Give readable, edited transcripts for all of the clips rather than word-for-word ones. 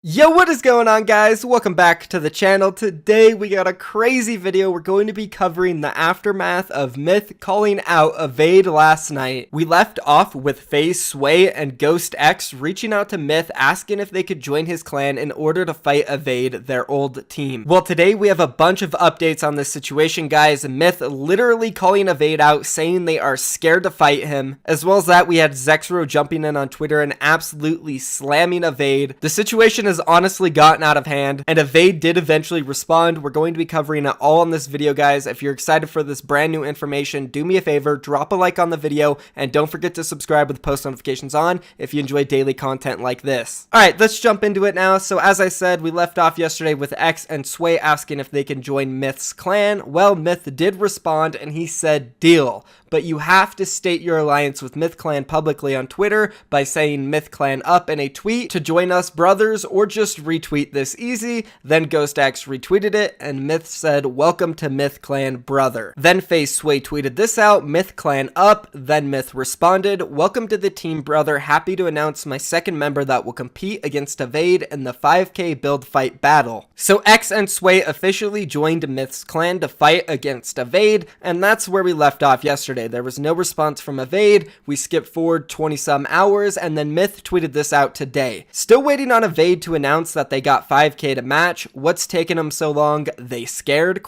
Yo, what is going on, guys? Welcome back to the channel. Today we got a crazy video. We're going to be covering the aftermath of Myth calling out Evade last night. We left off with FaZe, Sway, and Ghost X reaching out to Myth asking if they could join his clan in order to fight Evade, their old team. Well, today we have a bunch of updates on this situation, guys. Myth literally calling Evade out, saying they are scared to fight him. As well as that, we had ZexRow jumping in on Twitter and absolutely slamming Evade. The situation has honestly gotten out of hand, and Evade did eventually respond. We're going to be covering it all in this video, guys. If you're excited for this brand new information, do me a favor, drop a like on the video, and don't forget to subscribe with post notifications on if you enjoy daily content like this. Alright, let's jump into it now. So as I said, we left off yesterday with X and Sway asking if they can join Myth's clan. Well, Myth did respond, and he said, deal. But you have to state your alliance with Myth Clan publicly on Twitter by saying Myth Clan up in a tweet to join us, brothers, or just retweet this easy. Then GhostX retweeted it, and Myth said, welcome to Myth Clan, brother. Then FaZe Sway tweeted this out, Myth Clan up. Then Myth responded, welcome to the team, brother. Happy to announce my second member that will compete against Evade in the 5K build fight battle. So X and Sway officially joined Myth's clan to fight against Evade, and that's where we left off yesterday. There was no response from Evade. We skipped forward 20 some hours, and then Myth tweeted this out today. Still waiting on Evade to announce that they got 5K to match. What's taking them so long? They scared? ?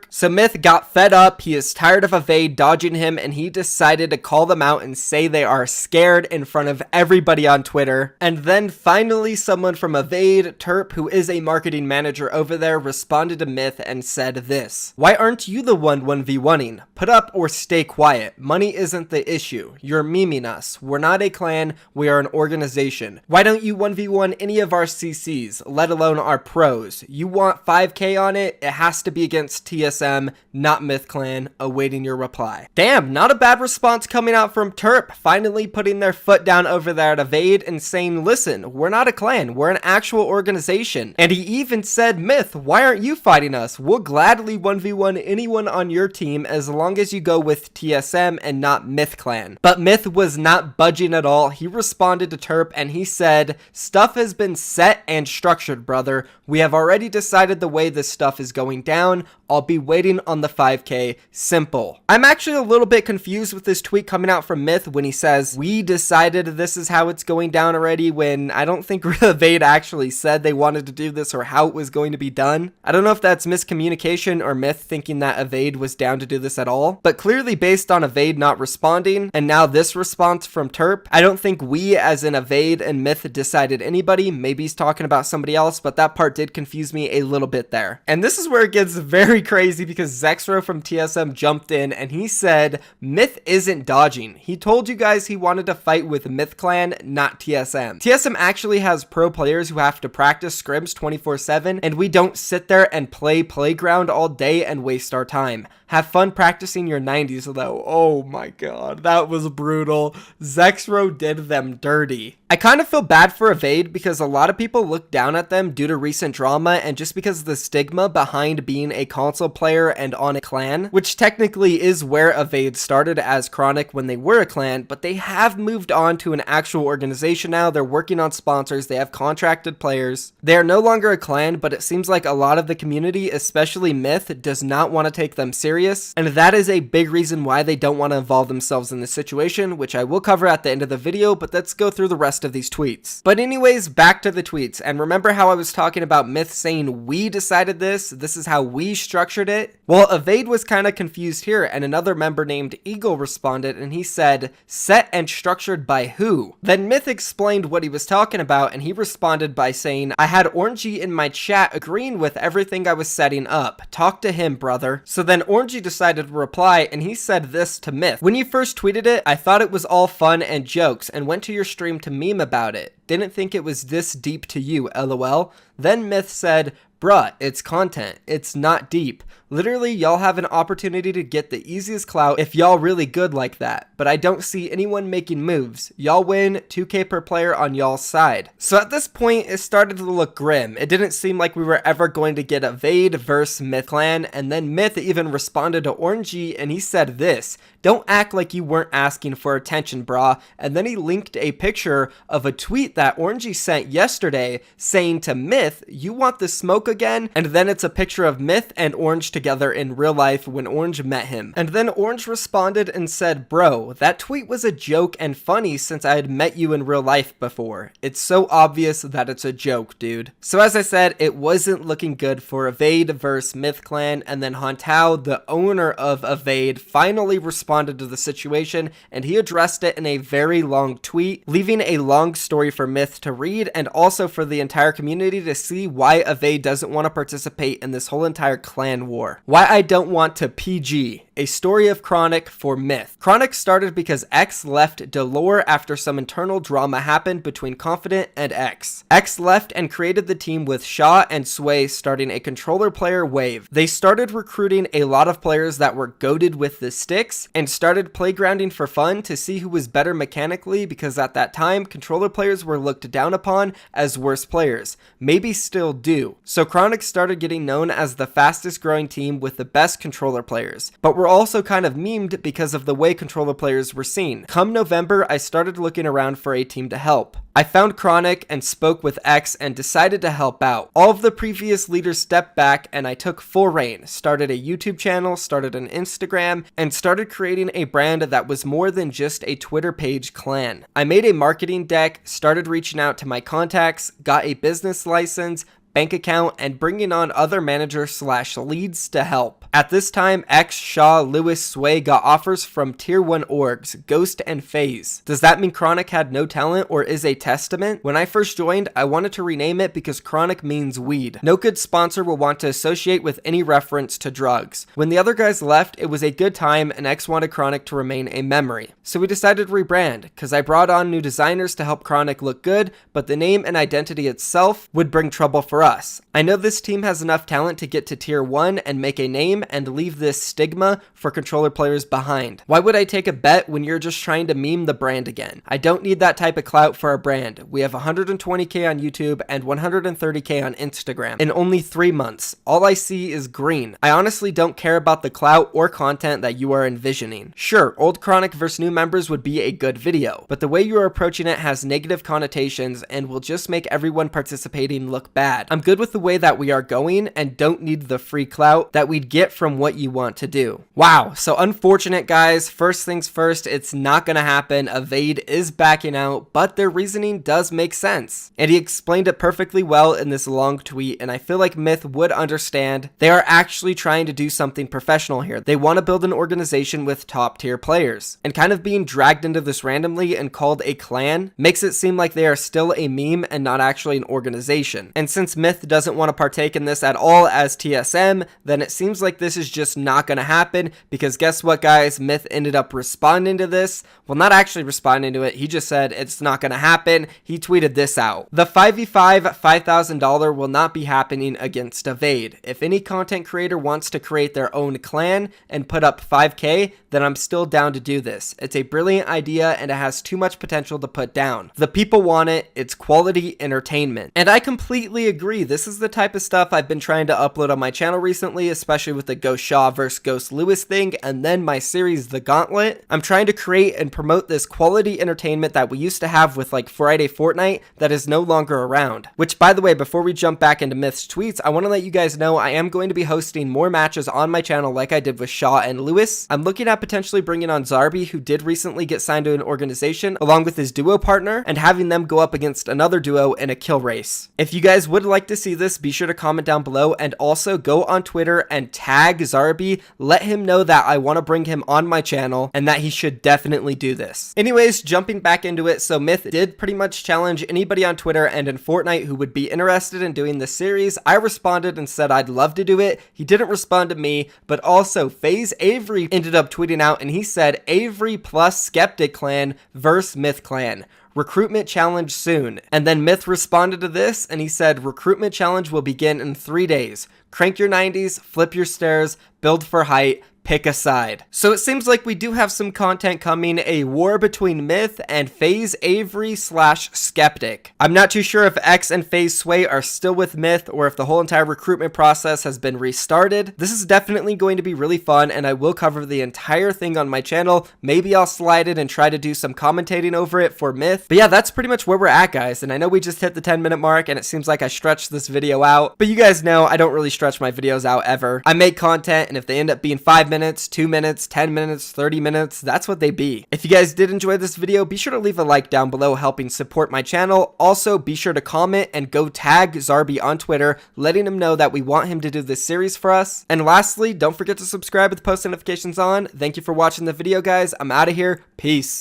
So Myth got fed up. He is tired of Evade dodging him, and he decided to call them out and say they are scared in front of everybody on Twitter. And then finally someone from Evade, Terp, who is a marketing manager over there, responded to Myth and said this: why aren't you the one 1v1ing? Put up or stay quiet. Money isn't the issue. You're memeing us. We're not a clan. We are an organization. Why don't you 1v1 any of our CCs, let alone our pros? You want 5K on it? It has to be against TSM, not Myth Clan. Awaiting your reply. Damn, not a bad response coming out from Terp, finally putting their foot down over there at Evade and saying, listen, we're not a clan. We're an actual organization. And he even said, Myth, why aren't you fighting us? We'll gladly 1v1 anyone on your team as long as you go with TSM and not Myth Clan. But Myth was not budging at all. He responded to Terp and he said, stuff has been set and structured, brother. We have already decided the way this stuff is going down. I'll be waiting on the 5K. Simple. I'm actually a little bit confused with this tweet coming out from Myth when he says, we decided this is how it's going down already, when I don't think Evade actually said they wanted to do this or how it was going to be done. I don't know if that's miscommunication or Myth thinking that Evade was down to do this at all, but clearly based on Evade not responding and now this response from Terp, I don't think we as in Evade and Myth decided anybody. Maybe he's talking about somebody else, but that part did confuse me a little bit there. And this is where it gets very crazy because ZexRow from TSM jumped in and he said Myth isn't dodging. He told you guys he wanted to fight with Myth Clan, not TSM. TSM actually has pro players who have to practice scrims 24/7, and we don't sit there and play playground all day and waste our time. Have fun practicing your 90s though. Oh my god, that was brutal. ZexRow did them dirty. I kind of feel bad for Evade because a lot of people look down at them due to recent drama and just because of the stigma behind being a console player and on a clan, which technically is where Evade started as Chronic when they were a clan, but they have moved on to an actual organization now. They're working on sponsors, they have contracted players. They are no longer a clan, but it seems like a lot of the community, especially Myth, does not want to take them serious, and that is a big reason why they don't want to involve themselves in this situation, which I will cover at the end of the video, but let's go through the rest of these tweets. But anyways, back to the tweets, and remember how I was talking about Myth saying we decided this is how we structured it? Well, Evade was kind of confused here, and another member named Eagle responded and he said, set and structured by who? Then Myth explained what he was talking about and he responded by saying, I had Orangey in my chat agreeing with everything I was setting up. Talk to him, brother. So then Orangey decided to reply and he said this to Myth. When you first tweeted it, I thought it was all fun and jokes and went to your stream to meme about it. Didn't think it was this deep to you, lol. Then Myth said, bruh, it's content. It's not deep. Literally, y'all have an opportunity to get the easiest clout if y'all really good like that, but I don't see anyone making moves. Y'all win, 2K per player on y'all's side. So at this point, it started to look grim. It didn't seem like we were ever going to get Evade versus Myth Clan, and then Myth even responded to Orangey and he said this, Don't act like you weren't asking for attention, brah. And then he linked a picture of a tweet that Orangey sent yesterday saying to Myth, "You want the smoke again?" And then it's a picture of Myth and Orange together in real life when Orange met him. And then Orange responded and said, "Bro, that tweet was a joke and funny since I had met you in real life before. It's so obvious that it's a joke, dude." So as I said, it wasn't looking good for Evade versus Myth Clan, and then Hontao, the owner of Evade, finally responded to the situation, and he addressed it in a very long tweet, leaving a long story for Myth to read and also for the entire community to see why Evade doesn't want to participate in this whole entire clan war. Why I don't want to PG. A story of Chronic for Myth. Chronic started because X left Delore after some internal drama happened between Confident and X. X left and created the team with Shaw and Sway, starting a controller player wave. They started recruiting a lot of players that were goated with the sticks and started playgrounding for fun to see who was better mechanically, because at that time controller players were looked down upon as worse players. Maybe still do. So Chronic started getting known as the fastest growing team with the best controller players, but were also kind of memed because of the way controller players were seen. Come November, I started looking around for a team to help. I found Chronic and spoke with X and decided to help out. All of the previous leaders stepped back and I took full reign, started a YouTube channel, started an Instagram, and started creating a brand that was more than just a Twitter page clan. I made a marketing deck, started reaching out to my contacts, got a business license, bank account, and bringing on other managers/leads to help. At this time, X, Shaw, Lewis, Sway got offers from tier 1 orgs, Ghost and FaZe. Does that mean Chronic had no talent or is a testament? When I first joined, I wanted to rename it because Chronic means weed. No good sponsor will want to associate with any reference to drugs. When the other guys left, it was a good time and X wanted Chronic to remain a memory. So we decided to rebrand, because I brought on new designers to help Chronic look good, but the name and identity itself would bring trouble for us. I know this team has enough talent to get to tier 1 and make a name and leave this stigma for controller players behind. Why would I take a bet when you're just trying to meme the brand again? I don't need that type of clout for a brand. We have 120k on YouTube and 130k on Instagram in only 3 months. All I see is green. I honestly don't care about the clout or content that you are envisioning. Sure, old Chronic versus new members would be a good video, but the way you are approaching it has negative connotations and will just make everyone participating look bad. I'm good with the way that we are going and don't need the free clout that we'd get from what you want to do. Wow, so unfortunate, guys. First things first, it's not gonna happen. Evade is backing out, but their reasoning does make sense. And he explained it perfectly well in this long tweet, and I feel like Myth would understand. They are actually trying to do something professional here. They want to build an organization with top tier players. And kind of being dragged into this randomly and called a clan makes it seem like they are still a meme and not actually an organization. And since Myth doesn't want to partake in this at all as TSM, then it seems like this is just not going to happen, because guess what, guys? Myth ended up responding to this. Well, not actually responding to it. He just said it's not going to happen. He tweeted this out. The 5v5 $5,000 will not be happening against Evade. If any content creator wants to create their own clan and put up 5k, then I'm still down to do this. It's a brilliant idea and it has too much potential to put down. The people want it. It's quality entertainment. And I completely agree. This is the type of stuff I've been trying to upload on my channel recently, especially with the Ghost Shaw versus Ghost Lewis thing, and then my series The Gauntlet. I'm trying to create and promote this quality entertainment that we used to have with like Friday Fortnite that is no longer around. Which, by the way, before we jump back into Myth's tweets, I want to let you guys know I am going to be hosting more matches on my channel like I did with Shaw and Lewis. I'm looking at potentially bringing on Zarby, who did recently get signed to an organization, along with his duo partner, and having them go up against another duo in a kill race. If you guys would like to see this, be sure to comment down below, and also go on Twitter and tag Zarby. Let him know that I want to bring him on my channel and that he should definitely do this. Anyways, jumping back into it, so Myth did pretty much challenge anybody on Twitter and in Fortnite who would be interested in doing this series. I responded and said I'd love to do it. He didn't respond to me, but also FaZe Avery ended up tweeting out and he said Avery plus Skeptic Clan versus Myth Clan. Recruitment challenge soon. And then Myth responded to this and he said recruitment challenge will begin in 3 days. Crank your 90s, flip your stairs, build for height, pick a side. So it seems like we do have some content coming, a war between Myth and FaZe Avery / Skeptic. I'm not too sure if X and FaZe Sway are still with Myth or if the whole entire recruitment process has been restarted. This is definitely going to be really fun, and I will cover the entire thing on my channel. Maybe I'll slide it and try to do some commentating over it for Myth. But yeah, that's pretty much where we're at, guys. And I know we just hit the 10-minute mark and it seems like I stretched this video out, but you guys know I don't really stretch my videos out ever. I make content, and if they end up being 5 minutes, 2 minutes, 10 minutes, 30 minutes, that's what they be. If you guys did enjoy this video, be sure to leave a like down below helping support my channel. Also, be sure to comment and go tag Zarby on Twitter, letting him know that we want him to do this series for us. And lastly, don't forget to subscribe with post notifications on. Thank you for watching the video, guys. I'm out of here. Peace.